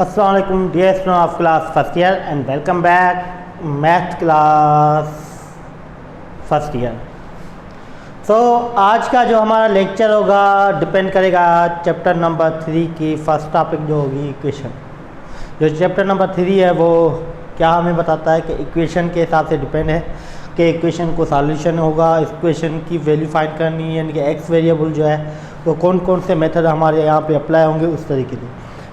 अस्सलाम वालेकुम dear student of class first year and welcome back math class first year. So आज का जो हमारा लेक्चर होगा डिपेंड करेगा चैप्टर नंबर 3 की फर्स्ट टॉपिक जो होगी इक्वेशन। जो चैप्टर नंबर 3 है वो क्या हमें बताता है कि इक्वेशन के हिसाब से डिपेंड है कि इक्वेशन को सॉल्यूशन होगा, इक्वेशन की वैल्यू फाइंड करनी है, यानी कि एक्स वेरिएबल जो है वो कौन कौन से मेथड हमारे यहाँ पे अप्लाई होंगे उस तरीके से।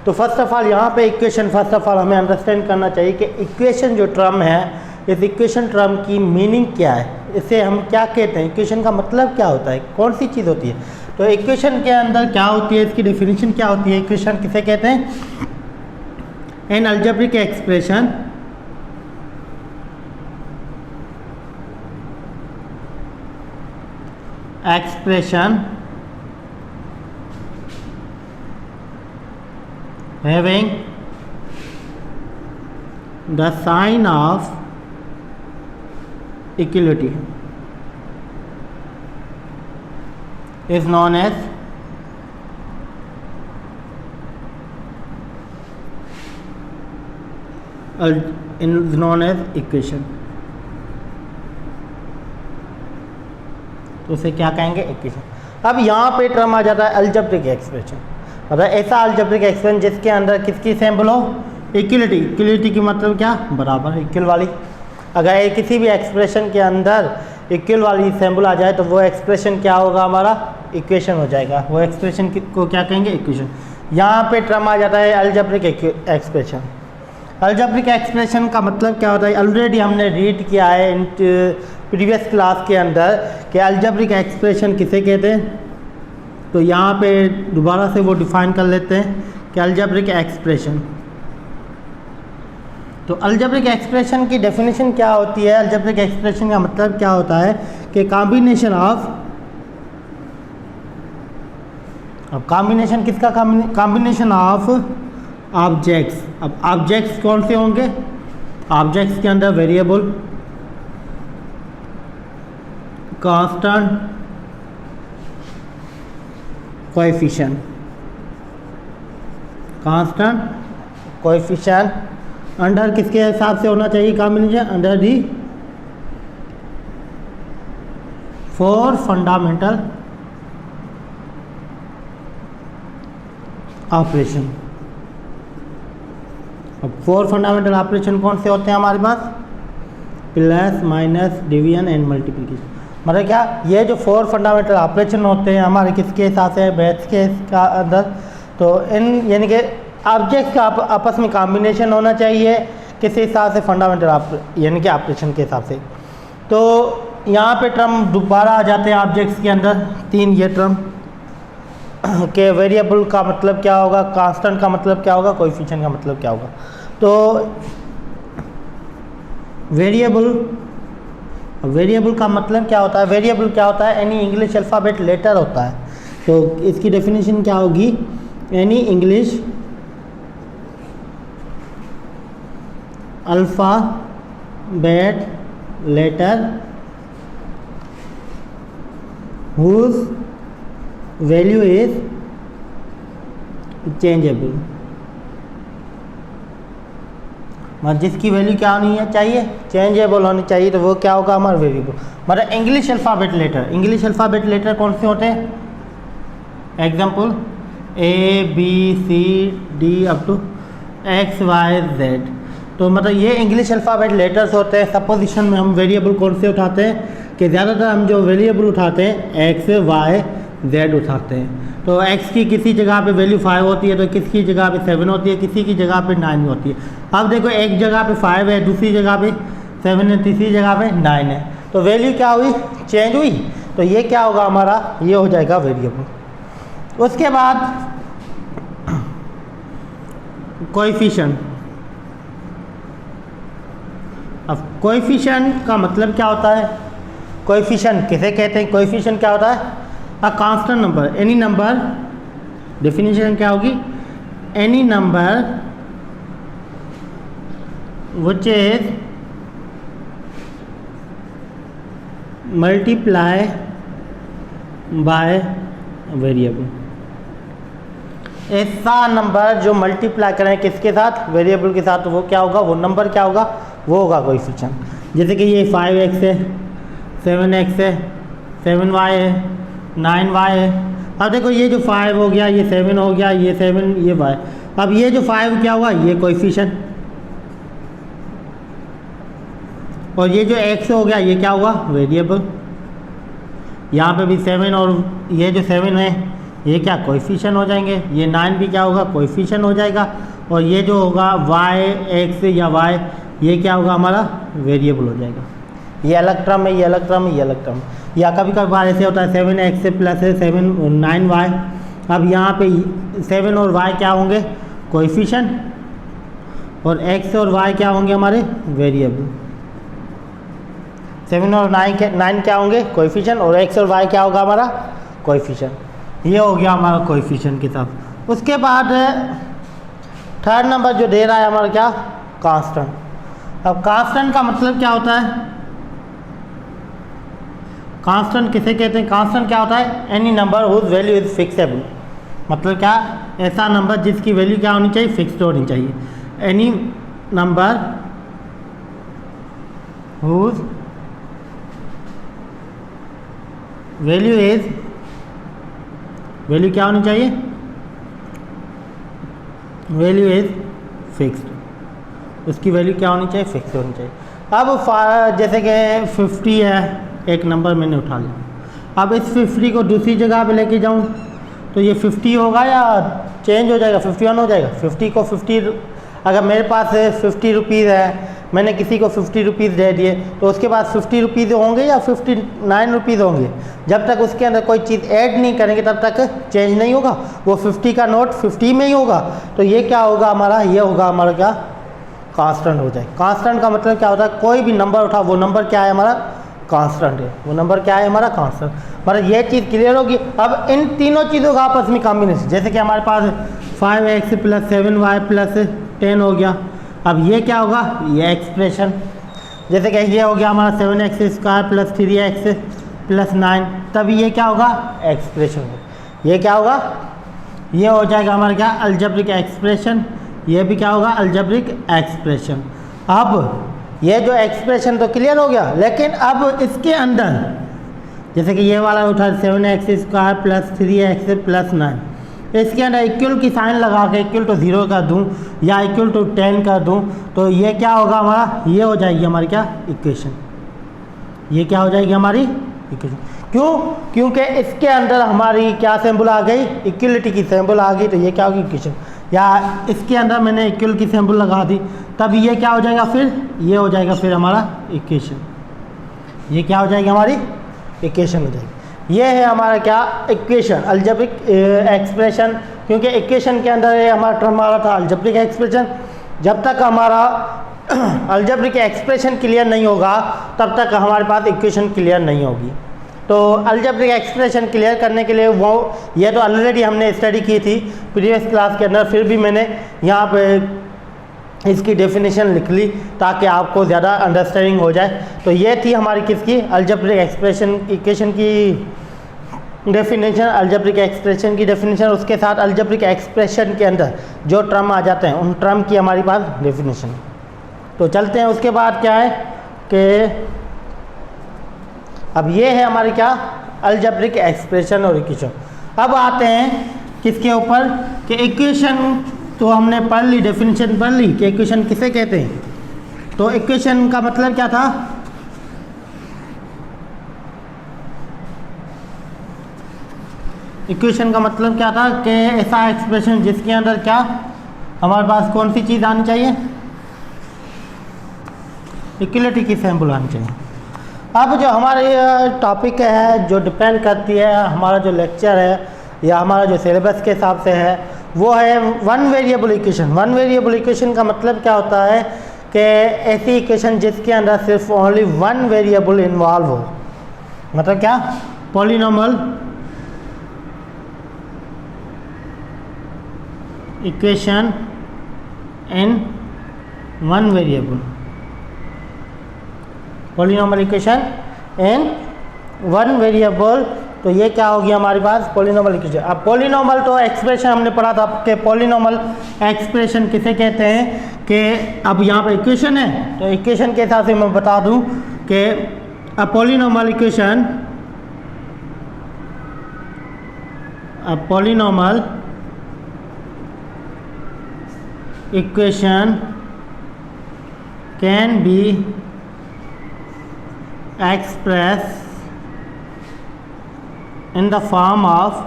तो फर्स्ट ऑफ ऑल यहाँ पे इक्वेशन फर्स्ट ऑफ ऑल हमें अंडरस्टैंड करना चाहिए कि इक्वेशन जो टर्म है इस इक्वेशन टर्म की मीनिंग क्या है, इसे हम क्या कहते हैं, इक्वेशन का मतलब क्या होता है, कौन सी चीज़ होती है। तो इक्वेशन के अंदर क्या होती है, इसकी डेफिनेशन क्या होती है। इक्वेशन किसे कहते हैं? N algebraic expression having the sign of equality is known as equation। तो उसे क्या कहेंगे? इक्वेशन। अब यहाँ पे टर्म आ जाता है अलजेब्रिक एक्सप्रेशन, मतलब ऐसा अलजेब्रिक एक्सप्रेशन जिसके अंदर किसकी सिंबल हो? इक्वलिटी। इक्वलिटी की मतलब क्या? बराबर, इक्वल वाली। अगर किसी भी एक्सप्रेशन के अंदर इक्वल वाली सिंबल आ जाए तो वो एक्सप्रेशन क्या होगा? हमारा इक्वेशन हो जाएगा। वो एक्सप्रेशन को क्या कहेंगे? इक्वेशन। यहाँ पे टर्म आ जाता है अलजेब्रिक एक्सप्रेशन। अलजेब्रिक एक्सप्रेशन का मतलब क्या होता है? ऑलरेडी हमने रीड किया है इन प्रीवियस क्लास के अंदर कि अलजेब्रिक एक्सप्रेशन किसे कहते हैं। तो यहाँ पे दोबारा से वो डिफाइन कर लेते हैं कि अलजेब्रिक एक्सप्रेशन। तो अलजेब्रिक एक्सप्रेशन की डेफिनेशन क्या होती है? अलजेब्रिक एक्सप्रेशन का मतलब क्या होता है कि कॉम्बिनेशन ऑफ, अब कॉम्बिनेशन किसका? Combination of objects. अब ऑब्जेक्ट्स कौन से होंगे? ऑब्जेक्ट्स के अंदर variable, constant, coefficient. Constant, coefficient under किसके हिसाब से होना चाहिए combination? Under the 4 fundamental operation. अब 4 फंडामेंटल ऑपरेशन कौन से होते हैं हमारे पास? Plus, minus, division and multiplication. मतलब क्या? ये जो 4 फंडामेंटल ऑपरेशन होते हैं हमारे किसके हिसाब से? मैथ्स के अंदर। तो इन यानी कि ऑब्जेक्ट्स का आपस में कॉम्बिनेशन होना चाहिए किस हिसाब से? फंडामेंटल यानी कि ऑपरेशन के हिसाब से। तो यहाँ पे टर्म दोबारा आ जाते हैं ऑब्जेक्ट्स के अंदर 3 ये टर्म के वेरिएबल का मतलब क्या होगा, कांस्टेंट का मतलब क्या होगा, कोएफिशिएंट का मतलब क्या होगा। तो वेरिएबल का मतलब क्या होता है? वेरिएबल क्या होता है? एनी इंग्लिश अल्फ़ाबेट लेटर होता है। तो इसकी डेफिनेशन क्या होगी? Any English alphabet letter whose value is changeable. मतलब जिसकी वैल्यू क्या होनी है चाहिए? चेंजेबल होनी चाहिए। तो वो क्या होगा? हमारा वेरिएबल। मतलब English alphabet letter. English alphabet letter कौन से होते हैं? Example ABCD up to XYZ। तो मतलब ये इंग्लिश अल्फ़ाबेट लेटर्स होते हैं। सपोजिशन में हम वेरिएबल कौन से उठाते हैं कि ज़्यादातर हम जो वेरिएबल उठाते हैं XYZ उठाते हैं। तो x की किसी जगह पे वैल्यू 5 होती है, तो किसकी जगह पे 7 होती है, किसी की जगह पे 9 होती है। अब देखो एक जगह पे 5 है, दूसरी जगह पे 7 है, तीसरी जगह पे 9 है। तो वैल्यू क्या हुई? चेंज हुई। तो ये क्या होगा हमारा? ये हो जाएगा वेरिएबल। उसके बाद कोएफिशिएंट। अब कोएफिशिएंट का मतलब क्या होता है? कोएफिशिएंट किसे कहते हैं? कोएफिशिएंट क्या होता है? A constant number, any number. Definition क्या होगी? Any number which is multiply by variable. ऐसा नंबर जो मल्टीप्लाई करें किसके साथ, वेरिएबल के साथ, तो वो क्या होगा, वो नंबर क्या होगा, वो होगा कोएफिशिएंट। जैसे कि ये 5x है, 7x है, 7y है, 9y है। अब देखो ये जो 5 हो गया, ये 7 हो गया, ये 7, ये y। अब ये जो 5 क्या हुआ, ये कोएफिशिएंट, और ये जो x हो गया ये क्या हुआ, वेरिएबल। यहाँ पे भी 7 और ये जो 7 है ये क्या कोएफिशिएंट हो जाएंगे, ये 9 भी क्या होगा, कोएफिशिएंट हो जाएगा, और ये जो होगा y x या y ये क्या होगा हमारा, वेरिएबल हो जाएगा। ये अलग टर्म है, ये अलग टर्म है, ये अलग टर्म। या कभी कभार ऐसे होता है 7x प्लस 9y। अब यहाँ पे 7 और y क्या होंगे, कोएफिशिएंट, और x और y क्या होंगे हमारे, वेरिएबल। 7 और 9 क्या होंगे, कोएफिशिएंट, और x और y क्या होगा हमारा, कोएफिशिएंट। ये हो गया हमारा कोएफिशिएंट के साथ। उसके बाद थर्ड नंबर जो दे रहा है हमारा क्या, कांस्टेंट। अब कांस्टेंट का मतलब क्या होता है, कांस्टेंट किसे कहते हैं, कांस्टेंट क्या होता है, any number whose value is fixable. मतलब क्या, ऐसा नंबर जिसकी वैल्यू क्या होनी चाहिए, फिक्स्ड होनी चाहिए। Any number whose value is, value क्या होनी चाहिए, वैल्यू इज फिक्स्ड, उसकी वैल्यू क्या होनी चाहिए, फिक्स होनी चाहिए। अब जैसे कि 50 है, एक नंबर मैंने उठा लिया। अब इस 50 को दूसरी जगह पे लेके जाऊं तो ये 50 होगा या चेंज हो जाएगा, 51 हो जाएगा। 50 को 50, अगर मेरे पास 50 रुपीज़ है, मैंने किसी को 50 रुपीज़ दे दिए, तो उसके बाद 50 रुपीज़ होंगे या 59 रुपीज़ होंगे। जब तक उसके अंदर कोई चीज़ ऐड नहीं करेंगे तब तक चेंज नहीं होगा, वो 50 का नोट 50 में ही होगा। तो ये क्या होगा हमारा, ये होगा हमारा क्या, कांस्टेंट हो जाए। कांस्टेंट का मतलब क्या होता है, कोई भी नंबर उठा, वो नंबर क्या है हमारा, कांस्टेंट है, वो नंबर क्या है हमारा, कांस्टेंट। मतलब ये चीज़ क्लियर होगी। अब इन तीनों चीज़ों का आपस में कॉम्बिनेशन, जैसे कि हमारे पास 5x प्लस 7y प्लस 10 हो गया। अब ये क्या होगा, ये एक्सप्रेशन। जैसे कि ये हो गया हमारा 7x square plus 3x plus 9, तब ये क्या होगा, एक्सप्रेशन। ये क्या होगा, ये हो जाएगा हमारा क्या, अलजेब्रिक एक्सप्रेशन। ये भी क्या होगा, अलजेब्रिक एक्सप्रेशन। अब ये जो एक्सप्रेशन तो क्लियर हो गया, लेकिन अब इसके अंदर जैसे कि ये वाला उठा 7x square plus 3x plus 9, इसके अंदर इक्वल की साइन लगा के इक्वल टू 0 कर दूं या इक्वल टू 10 कर दूं, तो ये क्या होगा हमारा, ये हो जाएगी हमारी क्या, इक्वेशन। ये क्या हो जाएगी हमारी इक्वेशन। क्यों, क्योंकि इसके अंदर हमारी क्या सिंबल आ गई, इक्वलिटी की सिंबल आ गई, तो ये क्या होगी, इक्वेशन। या इसके अंदर मैंने इक्वल की सिंबल लगा दी, तब ये क्या हो जाएगा, फिर ये हो जाएगा फिर हमारा इक्वेशन। ये क्या हो जाएगी, हमारी इक्वेशन हो जाएगी। ये है हमारा क्या, इक्वेशन, अलजेब्रिक एक्सप्रेशन। क्योंकि इक्वेशन के अंदर ये हमारा टर्म आ रहा था अलजेब्रिक एक्सप्रेशन। जब तक हमारा अलजेब्रिक एक्सप्रेशन क्लियर नहीं होगा तब तक हमारे पास इक्वेशन क्लियर नहीं होगी। तो अलजेब्रिक एक्सप्रेशन क्लियर करने के लिए वो, ये तो ऑलरेडी हमने स्टडी की थी प्रीवियस क्लास के अंदर, फिर भी मैंने यहाँ पे इसकी डेफिनेशन लिख ली ताकि आपको ज़्यादा अंडरस्टैंडिंग हो जाए। तो ये थी हमारी किसकी, अलजेब्रिक एक्सप्रेशन, इक्वेशन की डेफिनेशन, अलजेब्रिक एक्सप्रेशन की डेफिनेशन। उसके साथ अलजेब्रिक एक्सप्रेशन के अंदर जो टर्म आ जाते हैं उन टर्म की हमारी पास डेफिनेशन। तो चलते हैं, उसके बाद क्या है कि अब ये है हमारी क्या, अलजेब्रिक एक्सप्रेशन और इक्वेशन। अब आते हैं किसके ऊपर, कि इक्वेशन तो हमने पढ़ ली, डेफिनेशन पढ़ ली कि इक्वेशन किसे कहते हैं। तो इक्वेशन का मतलब क्या था, इक्वेशन का मतलब क्या था कि ऐसा एक्सप्रेशन जिसके अंदर क्या, हमारे पास कौन सी चीज़ आनी चाहिए, इक्वलिटी की सिंबल आनी चाहिए। अब जो हमारे टॉपिक है, जो डिपेंड करती है हमारा जो लेक्चर है या हमारा जो सिलेबस के हिसाब से है, वो है one variable equation. One variable equation का मतलब क्या होता है कि ऐसी इक्वेशन जिसके अंदर सिर्फ ओनली वन वेरिएबल इन्वॉल्व हो। मतलब क्या, polynomial equation in one variable, polynomial equation in one variable तो ये क्या होगी हमारे पास पॉलिनॉमियल इक्वेशन। अब पॉलिनॉमियल तो एक्सप्रेशन हमने पढ़ा था कि पॉलिनॉमियल एक्सप्रेशन किसे कहते हैं कि अब यहाँ पे इक्वेशन है तो इक्वेशन के हिसाब से मैं बता दूँ कि अ polynomial equation can be expressed in the form of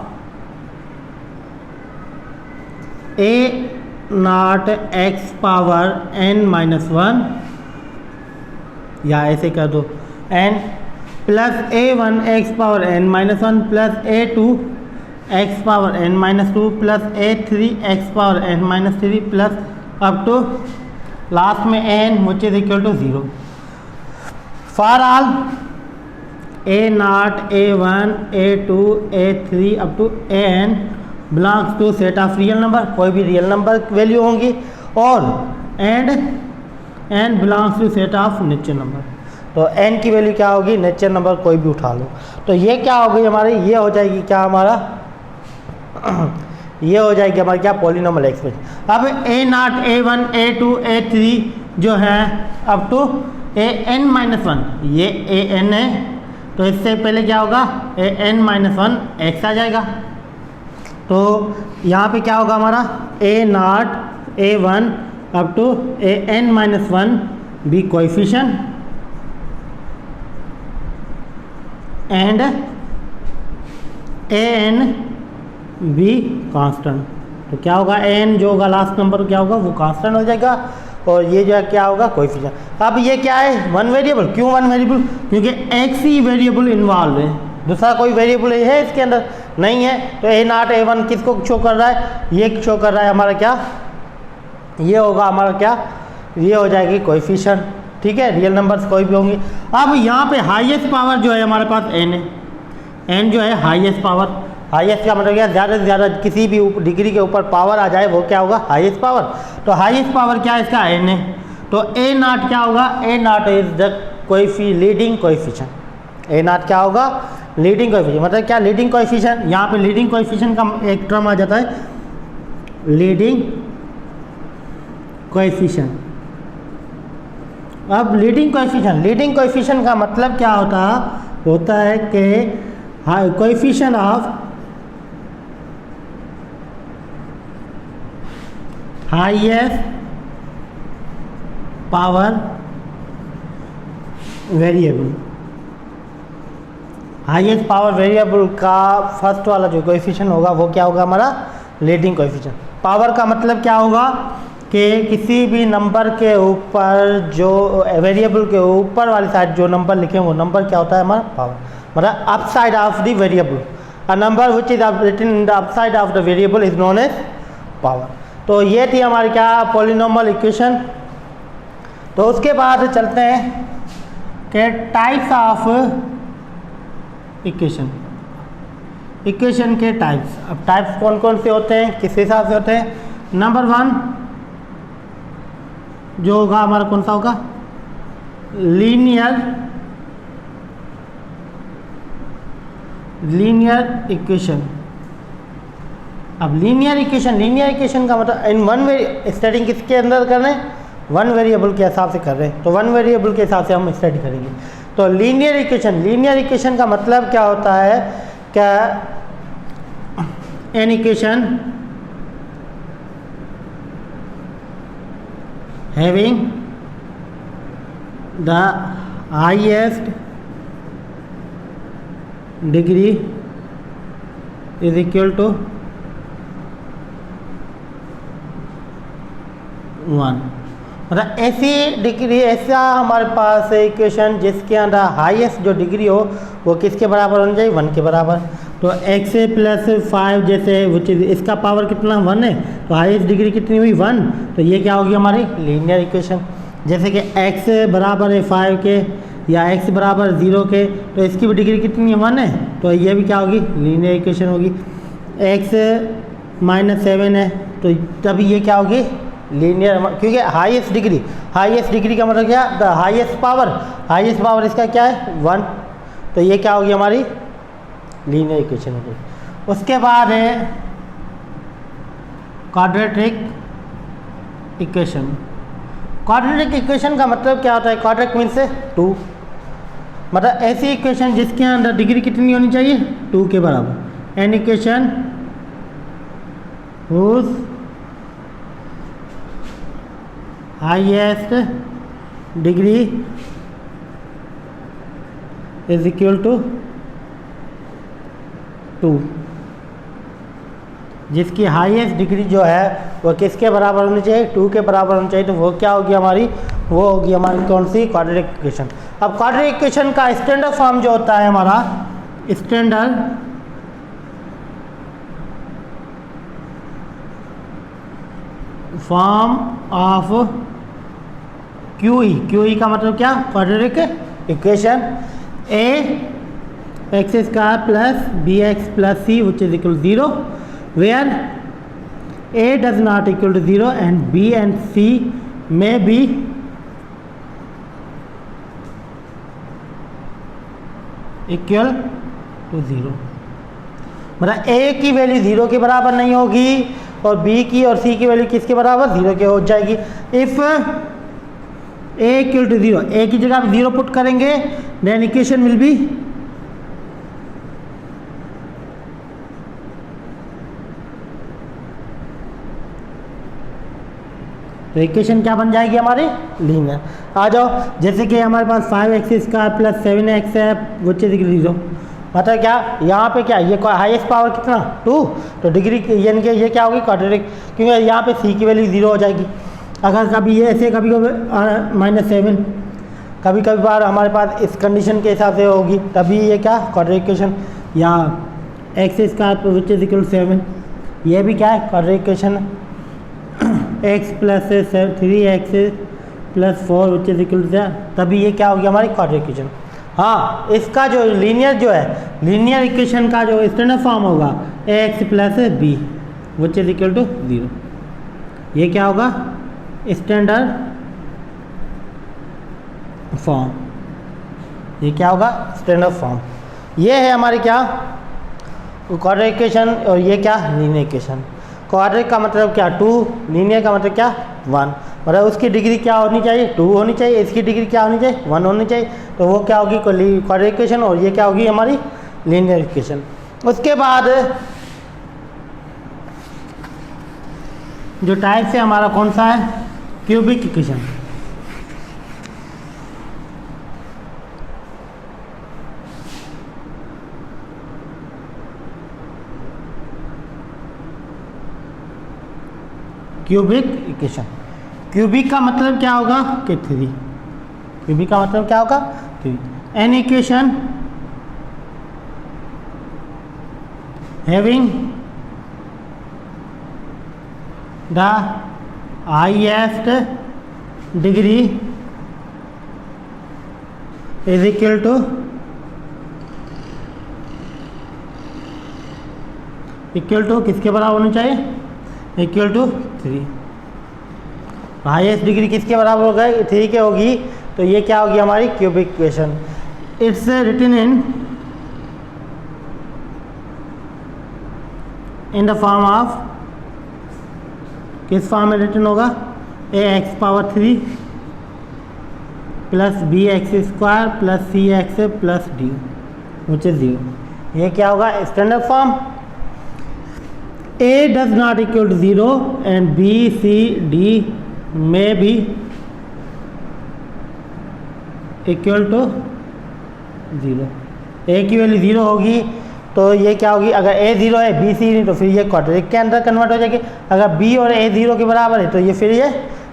a naught x power n minus 1 या ऐसे कर दो n plus a1 x power n minus 1 plus a2 x power n minus 2 plus a3 x power n minus 3 plus up to last में n which is equal to 0 for all a naught a1 a2 a3 up to an belongs to set of real number, कोई भी real number value होंगी, और and n belongs to set of nature number. तो n की value क्या होगी, nature number कोई भी उठा लो। तो ये क्या होगी हमारी, ये हो जाएगी क्या हमारा ये हो जाएगी हमारी क्या पॉलिनॉमियल एक्सप्रेशन। अब a naught a1 a2 a3 जो है अप टू an माइनस 1, ये an है तो इससे पहले क्या होगा an माइनस 1 x आ जाएगा। तो यहाँ पे क्या होगा हमारा a naught a1 up to an minus 1 be coefficient and an be constant. तो क्या होगा an जो होगा लास्ट नंबर क्या होगा वो कांस्टेंट हो जाएगा, और ये जो है क्या होगा कोएफिशिएंट। अब ये क्या है वन वेरिएबल, क्यों वन वेरिएबल, क्योंकि x ही वेरिएबल इन्वॉल्व है, दूसरा कोई वेरिएबल है इसके अंदर नहीं है। तो a naught a1 किसको शो कर रहा है, ये शो कर रहा है हमारा क्या, ये होगा हमारा क्या, ये हो जाएगी कोएफिशिएंट, ठीक है, रियल नंबर्स कोई भी होंगे। अब यहाँ पे हाईएस्ट पावर जो है हमारे पास n है, n जो है हाईएस्ट पावर, हाईएस्ट का मतलब क्या, ज़्यादा से ज़्यादा किसी भी डिग्री के ऊपर पावर आ जाए वो क्या होगा हाईएस्ट पावर। तो हाईएस्ट पावर क्या है इसका n है, तो a naught क्या होगा, a naught is the leading coefficient, a naught क्या होगा लीडिंग कोएफिशिएंट, मतलब क्या लीडिंग कोएफिशिएंट, यहाँ पे लीडिंग कोएफिशिएंट का एक टर्म आ जाता है लीडिंग कोएफिशिएंट। अब लीडिंग कोएफिशिएंट का मतलब क्या होता है कि coefficient of highest power variable, highest power variable का फर्स्ट वाला जो कोएफिशिएंट होगा वो क्या होगा हमारा लीडिंग कोएफिशिएंट। पावर का मतलब क्या होगा कि किसी भी नंबर के ऊपर जो वेरिएबल के ऊपर वाली साइड जो नंबर लिखे वो नंबर क्या होता है हमारा पावर, मतलब upside of the variable, a number which is written in the upside of the variable is known as power. तो ये थी हमारी क्या पॉलिनॉमियल इक्वेशन। तो उसके बाद चलते हैं कि टाइप्स ऑफ इक्वेशन के टाइप्स। अब टाइप्स कौन कौन से होते हैं, किस हिसाब से होते हैं। नंबर 1 जो होगा हमारा कौन सा होगा, लीनियर इक्वेशन। अब लीनियर इक्वेशन का मतलब इन वन स्टडी किसके अंदर कर रहे हैं, वन वेरिएबल के हिसाब से कर रहे हैं, तो वन वेरिएबल के हिसाब से हम स्टडी करेंगे। तो लीनियर इक्वेशन का मतलब क्या होता है, क्या an equation having the highest degree is equal to 1, मतलब ऐसी डिग्री, ऐसा हमारे पास इक्वेशन जिसके अंदर हाईएस्ट जो डिग्री हो वो किसके बराबर होनी चाहिए, 1 के बराबर। तो x प्लस 5 जैसे इसका पावर कितना 1 है, तो हाईएस्ट डिग्री कितनी हुई 1, तो ये क्या होगी हमारी लीनियर इक्वेशन। जैसे कि x बराबर है 5 के या x बराबर 0 के, तो इसकी भी डिग्री कितनी है 1 है, तो ये भी क्या होगी लीनियर इक्वेशन होगी। x माइनस 7 है तो तभी ये क्या होगी लीनियर, क्योंकि हाईएस्ट डिग्री का मतलब क्या, द हाईएस्ट पावर इसका क्या है 1, तो ये क्या होगी हमारी लीनियर इक्वेशन हो गई। उसके बाद है क्वाड्रेटिक इक्वेशन। क्वाड्रेटिक इक्वेशन का मतलब क्या होता है? क्वाड्रेटिक मीन्स 2, मतलब ऐसी इक्वेशन जिसके अंदर डिग्री कितनी होनी चाहिए? 2 के बराबर। An equation whose highest degree is equal to 2, जिसकी हाईएस्ट डिग्री जो है वो किसके बराबर होनी चाहिए? 2 के बराबर होनी चाहिए। तो वो क्या होगी हमारी? वो होगी हमारी कौन सी? Quadratic equation. अब क्वाड्रेटिक इक्वेशन का स्टैंडर्ड फॉर्म जो होता है हमारा, स्टैंडर्ड फॉर्म ऑफ क्यूई का मतलब क्या? Quadratic equation a x square plus b x plus c which is equal 0, where a does not equal to 0 and b and c may be equal to 0। मतलब a की value 0 के बराबर नहीं होगी और b की और c की वैल्यू किसके बराबर? 0 के हो जाएगी। If a equal to 0, a की जगह आप 0 पुट करेंगे, देन इक्वेशन विल बी तो इक्वेशन क्या बन जाएगी हमारी? लीनियर। आ जाओ, जैसे कि हमारे पास 5x स्क्वायर प्लस 7x है विच इज इक्वल 0, मतलब क्या यहाँ पे क्या? ये हाईएस्ट पावर कितना? 2, तो डिग्री यानी कि ये क्या होगी? क्वाड्रेटिक, क्योंकि यहाँ पे c की वैल्यू 0 हो जाएगी। अगर कभी ये ऐसे कभी -7 कभी कभी बार हमारे पास इस कंडीशन के हिसाब से होगी, तभी ये क्या? Quadratic equation. या X square which is equal 7, ये भी क्या है? Quadratic equation. x plus 3x plus 4 which is equal to, तभी ये क्या होगी हमारी? Quadratic equation. हाँ, इसका जो लीनियर जो है, लीनियर इक्वेशन का जो स्टैंडर्ड फॉर्म होगा ax plus b which is equal to 0, ये क्या होगा? Standard form. ये क्या होगा? Standard form. ये है हमारी क्या? Quadratic equation. और ये क्या? Linear equation. क्वाड्रेटिक का मतलब क्या? 2, लीनियर का मतलब क्या? 1, मतलब उसकी डिग्री क्या होनी चाहिए? 2 होनी चाहिए, इसकी डिग्री क्या होनी चाहिए? 1 होनी चाहिए। तो वो क्या होगी? Quadratic equation. और ये क्या होगी हमारी? Linear equation. उसके बाद जो टाइप से हमारा कौन सा है? Cubic equation. Cubic equation. Cubic का मतलब क्या होगा? कि 3। क्यूबिक का मतलब क्या होगा? 3। An equation having the highest degree is equal to किसके बराबर होनी चाहिए? Equal to 3। हाईएस्ट डिग्री किसके बराबर होगा? 3 के होगी। तो ये क्या होगी हमारी? Cubic equation. It's written in the form of, किस फॉर्म में रिटन होगा? ax power 3 plus bx square plus cx plus d which is 0। ये क्या होगा? Standard form. a does not equal to 0 and b c d may be equal to 0। a की value 0 होगी तो ये क्या होगी? अगर a 0 है, b c नहीं, तो फिर ये क्वाड्रेटिक के अंदर कन्वर्ट हो जाएगी। अगर b और a 0 के बराबर है तो ये फिर ये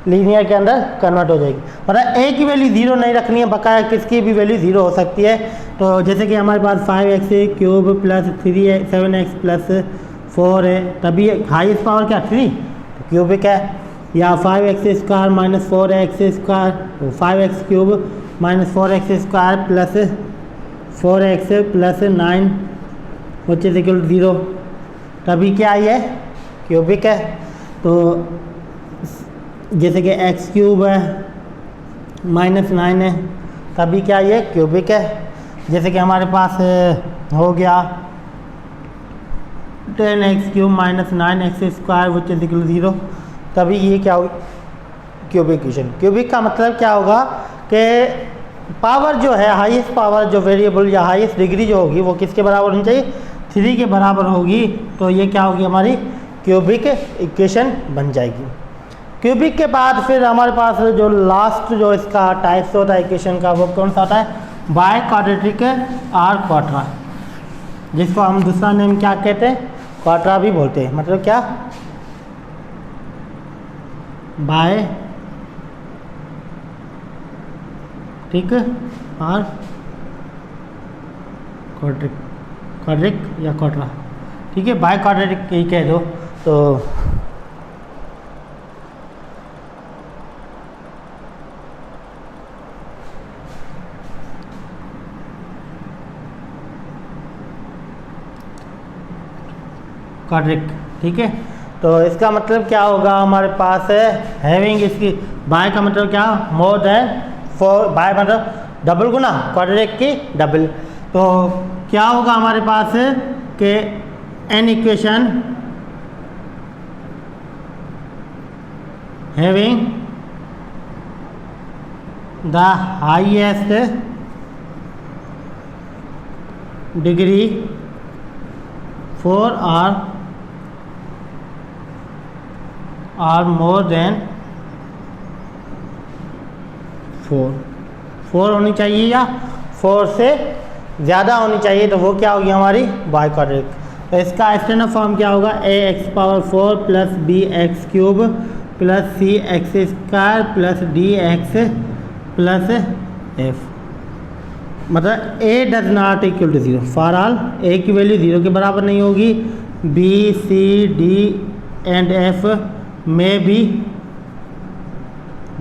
लीनियर के अंदर कन्वर्ट हो जाएगी। मतलब a की वैल्यू 0 नहीं रखनी है, बकाया किसकी भी वैल्यू 0 हो सकती है। तो जैसे कि हमारे पास 5x cube plus 7x plus 4 है, तभी हाईएस्ट पावर क्या? 3, तो क्यूबिक है। या 5x square minus 4x square, 5x cube minus 4x square plus 4x plus 9 which is equal to 0, तभी क्या आई है? क्यूबिक है। तो जैसे कि x क्यूब है माइनस 9 है, तभी क्या ये? क्यूबिक है। जैसे कि हमारे पास हो गया 10x³ minus 9x² which is equal 0, तभी ये क्या होगी क्यूबिक इक्वेशन। क्यूबिक का मतलब क्या होगा कि पावर जो है, हाईएस्ट पावर जो वेरिएबल या हाईएस्ट डिग्री जो होगी वो किसके बराबर होनी चाहिए, 3 के बराबर होगी। तो ये क्या होगी हमारी क्यूबिक इक्वेशन बन जाएगी। क्यूबिक के बाद फिर हमारे पास जो लास्ट जो इसका टाइप्स होता है इक्वेशन का, वो कौन सा होता है, बाय क्वाड्रेटिक आर क्वाड्रा, जिसको हम दूसरा नेम क्या कहते हैं, क्वाड्रा भी बोलते हैं। मतलब क्या, बाय ठीक आर क्वाड्रिक या क्वाड्रा, ठीक है, बाय क्वाड्रेटिक ही कह दो। तो क्वाड्रिक, ठीक है। तो इसका मतलब क्या होगा हमारे पास है हैविंग, इसकी बाय का मतलब क्या, मोर देन 4, बाय मतलब डबल गुना, क्वाड्रिक की डबल। तो क्या होगा हमारे पास है कि an equation having the highest degree 4 or more than 4 होनी चाहिए या 4 से ज़्यादा होनी चाहिए, तो वो क्या होगी हमारी बाय क्वाड्रिक। तो इसका स्टैंडर्ड फॉर्म क्या होगा, ax⁴ plus bx³ plus cx² plus dx plus f। मतलब a does not equal to 0 for all, a की वैल्यू 0 के बराबर नहीं होगी, b c d and f में भी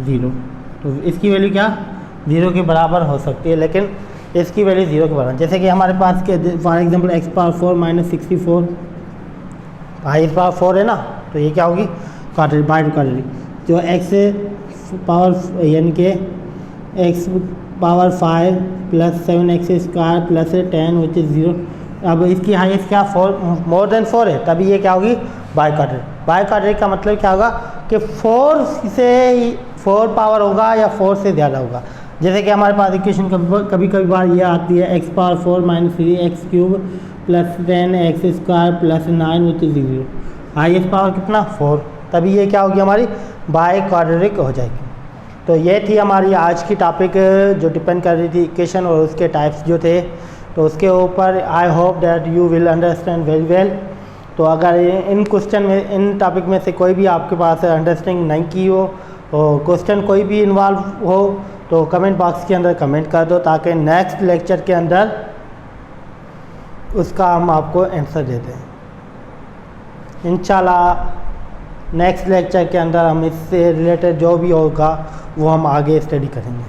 0। तो इसकी वैल्यू क्या 0 के बराबर हो सकती है, लेकिन इसकी वैल्यू 0 के बराबर। जैसे कि हमारे पास के फॉर एग्जांपल x⁴ माइनस 64 4 है ना, तो ये क्या होगी क्वाड्रेटिक, बाय क्वाड्रेटिक। जो x पावर यानी कि x⁵ plus 7x² plus 10 which is 0। अब इसकी हाईएस्ट क्या 4 मोर देन 4 है, तभी ये क्या होगी बाय क्वाड्रेटिक। बाय क्वाड्रेटिक का मतलब क्या होगा कि 4 पावर होगा या 4 से ज़्यादा होगा। जैसे कि हमारे पास इक्वेशन कभी कभी बार ये आती है x⁴ minus 3x³ plus 10x² plus 9 which is 0। Highest power कितना 4, तभी ये क्या होगी हमारी बाय क्वाड्रेटिक हो जाएगी। तो ये थी हमारी आज की टॉपिक जो डिपेंड कर रही थी इक्वेशन और उसके टाइप्स जो थे। तो उसके ऊपर I hope that you will understand very well. तो अगर इन क्वेश्चन में, इन टॉपिक में से कोई भी आपके पास अंडरस्टैंडिंग नहीं की हो और क्वेश्चन कोई भी इन्वॉल्व हो, तो कमेंट बॉक्स के अंदर कमेंट कर दो, ताकि नेक्स्ट लेक्चर के अंदर उसका हम आपको आंसर दे दें। इंशाल्लाह नेक्स्ट लेक्चर के अंदर हम इससे रिलेटेड जो भी होगा वो हम आगे स्टडी करेंगे।